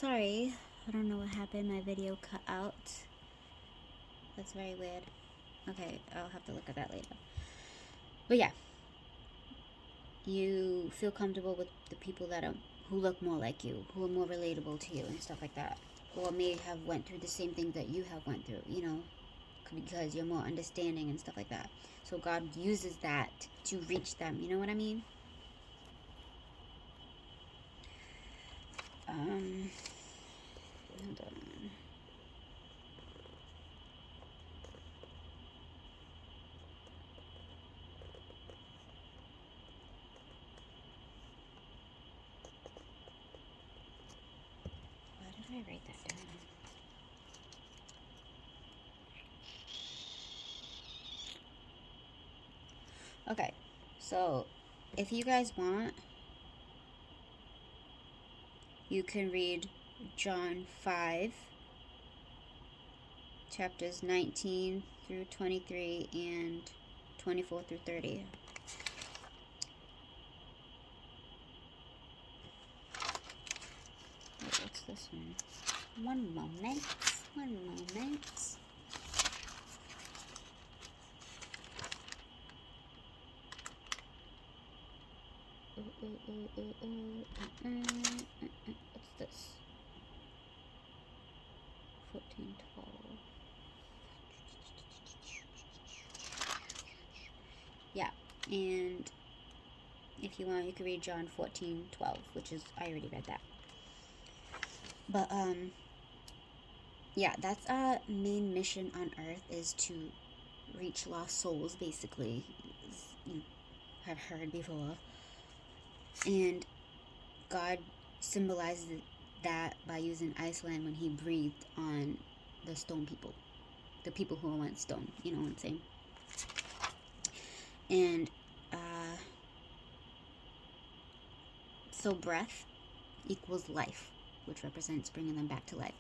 Sorry, I don't know what happened. My video cut out. That's very weird. Okay, I'll have to look at that later. But yeah, you feel comfortable with the people that are who look more like you, who are more relatable to you, and stuff like that, or may have went through the same things that you have went through. You know, because you're more understanding and stuff like that. So God uses that to reach them. You know what I mean? Hold on. Why did I write that down? Okay, so if you guys want, you can read John 5, chapters 19 through 23 and 24 through 30. Wait, what's this one? One moment. What's this? 14:12. Yeah, and if you want, you can read John 14:12, which is, I already read that. But yeah, that's our main mission on earth, is to reach lost souls, basically. You have heard before. And God symbolized that by using Iceland when he breathed on the stone people, the people who went stone, you know what I'm saying? And so breath equals life, which represents bringing them back to life.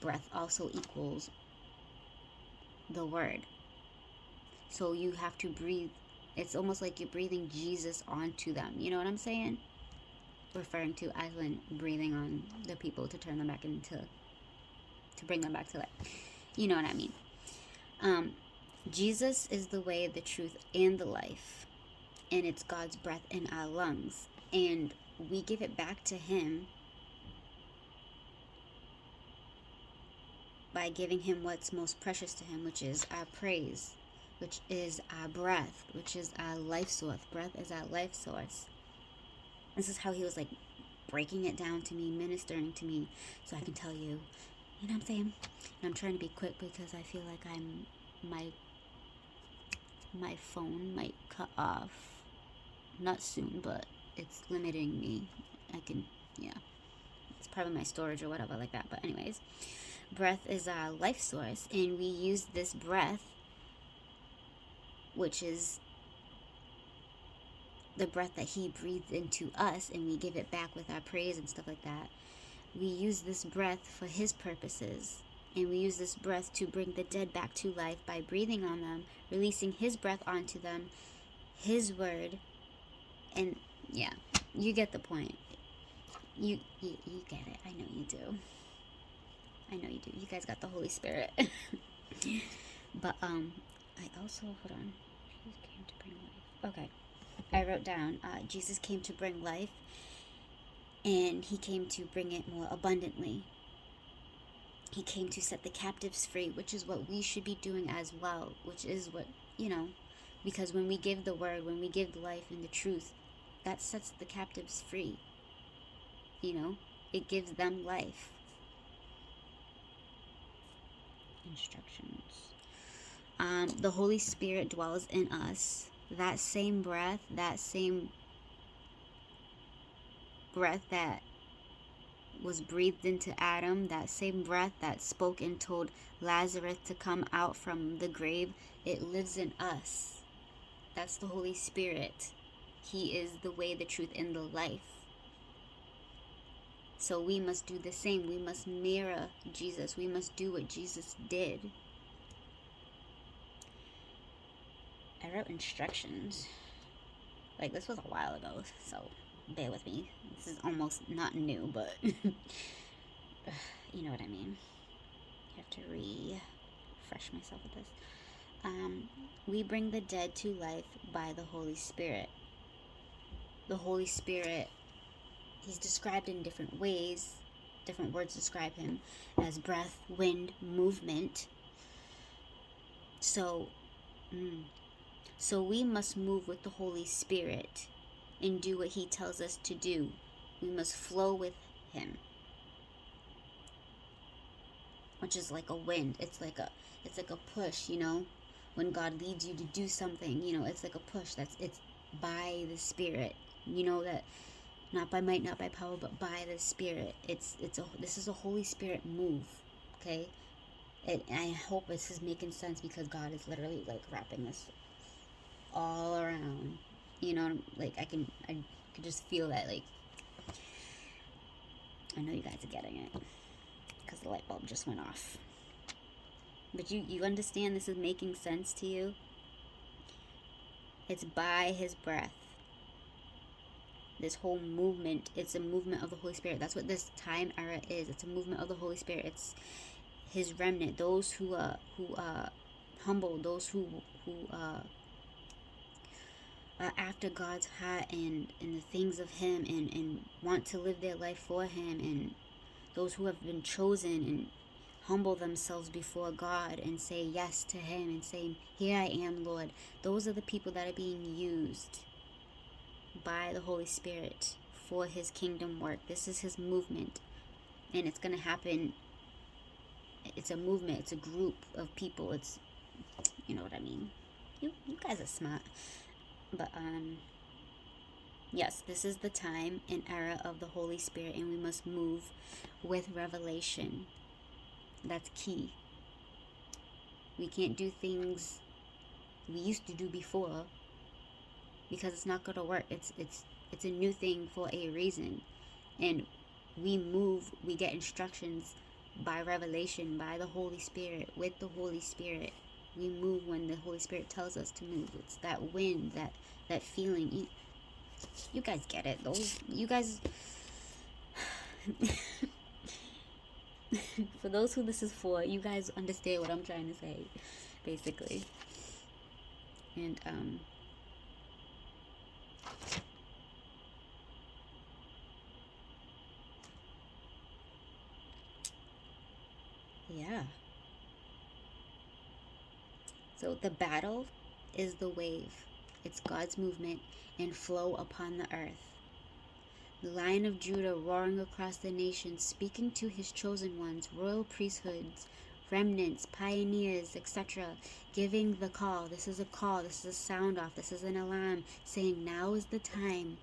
Breath also equals the word. So you have to breathe. It's almost like you're breathing Jesus onto them. You know what I'm saying? Referring to Iceland breathing on the people to turn them back into, to bring them back to life. You know what I mean? Jesus is the way, the truth, and the life. And it's God's breath in our lungs. And we give it back to him by giving him what's most precious to him, which is our praise, which is our breath, which is our life source. Breath is our life source. This is how he was like breaking it down to me, ministering to me, so I can tell you, you know what I'm saying? And I'm trying to be quick because I feel like my phone might cut off. Not soon, but it's limiting me. I can, yeah. It's probably my storage or whatever like that. But anyways, breath is our life source, and we use this breath, which is the breath that he breathed into us, and we give it back with our praise and stuff like that. We use this breath for his purposes, and we use this breath to bring the dead back to life by breathing on them, releasing his breath onto them, his word. And yeah, you get the point. You get it. I know you do. You guys got the Holy Spirit. But I also, hold on, Jesus came to bring life. Okay, I wrote down, Jesus came to bring life, and he came to bring it more abundantly. He came to set the captives free, which is what we should be doing as well, which is what, you know, because when we give the word, when we give the life and the truth, that sets the captives free. You know, it gives them life. Instructions. The Holy Spirit dwells in us. That same breath that was breathed into Adam, that same breath that spoke and told Lazarus to come out from the grave, it lives in us. That's the Holy Spirit. He is the way, the truth, and the life. So we must do the same. We must mirror Jesus. We must do what Jesus did. I wrote instructions. Like, this was a while ago, so bear with me. This is almost not new, but you know what I mean. I have to refresh myself with this. We bring the dead to life by the Holy Spirit. The Holy Spirit, he's described in different ways. Different words describe him as breath, wind, movement. So we must move with the Holy Spirit and do what he tells us to do. We must flow with him, which is like a wind. It's like a push, you know. When God leads you to do something, you know, it's like a push. It's by the Spirit. You know that, not by might, not by power, but by the Spirit. This is a Holy Spirit move, okay? And I hope this is making sense, because God is literally like wrapping this all around. You know, like I can just feel that. Like, I know you guys are getting it, because the light bulb just went off. But you understand this is making sense to you? It's by his breath. This whole movement, it's a movement of the Holy Spirit. That's what this time era is. It's a movement of the Holy Spirit. It's his remnant, those who humble, those who are after God's heart and the things of him, and want to live their life for him, and those who have been chosen and humble themselves before God and say yes to him and saying, here I am, Lord. Those are the people that are being used by the Holy Spirit for his kingdom work. This is his movement, and it's going to happen. It's a movement. It's a group of people. It's, you know what I mean. You guys are smart. But yes, this is the time and era of the Holy Spirit, and we must move with revelation. That's key. We can't do things we used to do before, because it's not going to work. It's a new thing for a reason. And we get instructions by revelation, by the Holy Spirit, with the Holy Spirit. We move when the Holy Spirit tells us to move. It's that wind, that feeling. You guys get it. You guys for those who this is for, you guys understand what I'm trying to say, basically. And yeah. So the battle is the wave. It's God's movement and flow upon the earth. The Lion of Judah roaring across the nations, speaking to his chosen ones, royal priesthoods, remnants, pioneers, etc., giving the call. This is a call. This is a sound off. This is an alarm saying, now is the time.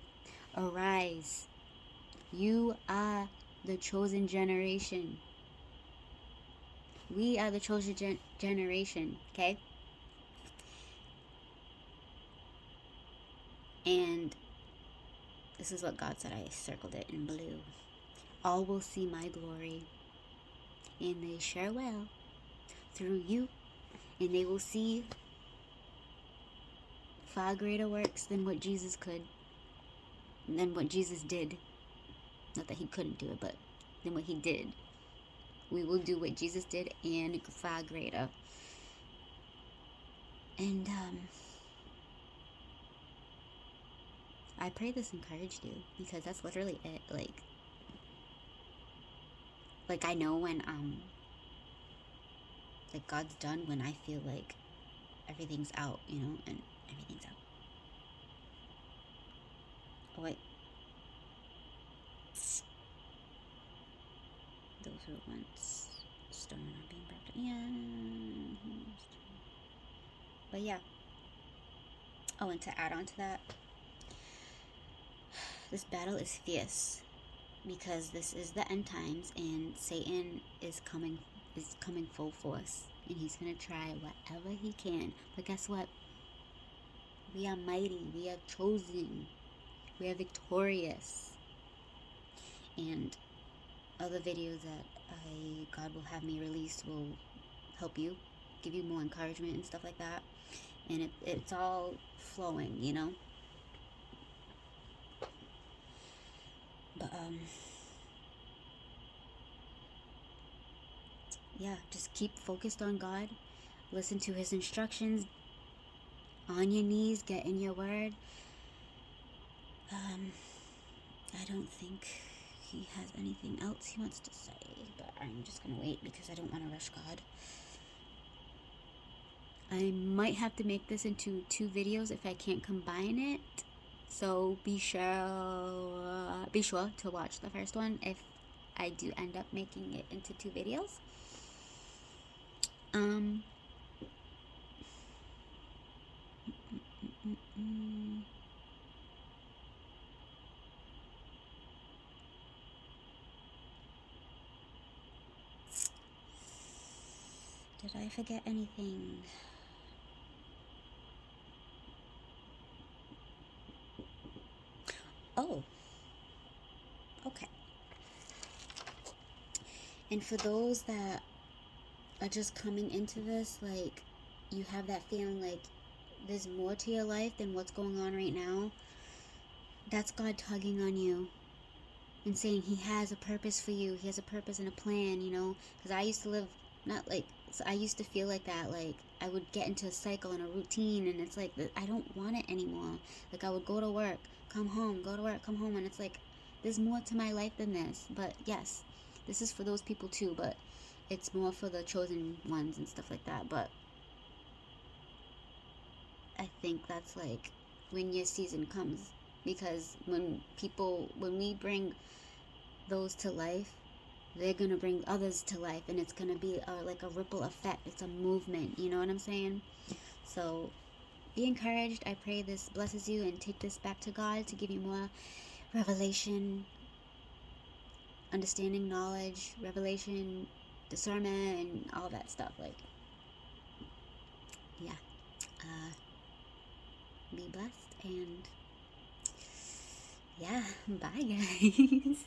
Arise. You are the chosen generation. We are the chosen generation, okay? And this is what God said. I circled it in blue. All will see my glory, and they sure will, through you, and they will see far greater works than what Jesus could, than what Jesus did. Not that he couldn't do it, but than what he did. We will do what Jesus did and far greater. And I pray this encouraged you, because that's literally it. Like I know when like God's done, when I feel like everything's out, you know, and everything's out. Oh wait. Those who were once stone are being brought. Yeah. But yeah. Oh, and to add on to that, this battle is fierce, because this is the end times, and Satan is coming full force, and he's gonna try whatever he can. But guess what? We are mighty. We are chosen. We are victorious. And other videos that God will have me release will help you, give you more encouragement and stuff like that. And it's all flowing, you know. But yeah, just keep focused on God. Listen to his instructions. On your knees, get in your word. I don't think he has anything else he wants to say, but I'm just gonna wait because I don't want to rush God. I might have to make this into 2 videos if I can't combine it. So be sure to watch the first one if I do end up making it into 2 videos. Did I forget anything? Oh, okay. And for those that are just coming into this, like, you have that feeling like there's more to your life than what's going on right now, that's God tugging on you and saying he has a purpose for you. He has a purpose and a plan, you know? Because I used to live, not like, so I used to feel like that. Like, I would get into a cycle and a routine, and it's like, I don't want it anymore. Like, I would go to work, come home, go to work, come home, and it's like, there's more to my life than this. But yes, this is for those people too, but it's more for the chosen ones and stuff like that. But I think that's like when your season comes, because when we bring those to life, they're gonna bring others to life, and it's gonna be like a ripple effect. It's a movement, you know what I'm saying? So be encouraged. I pray this blesses you, and take this back to God to give you more revelation, understanding, knowledge, revelation, discernment, and all that stuff. Like, yeah, be blessed, and yeah, bye guys.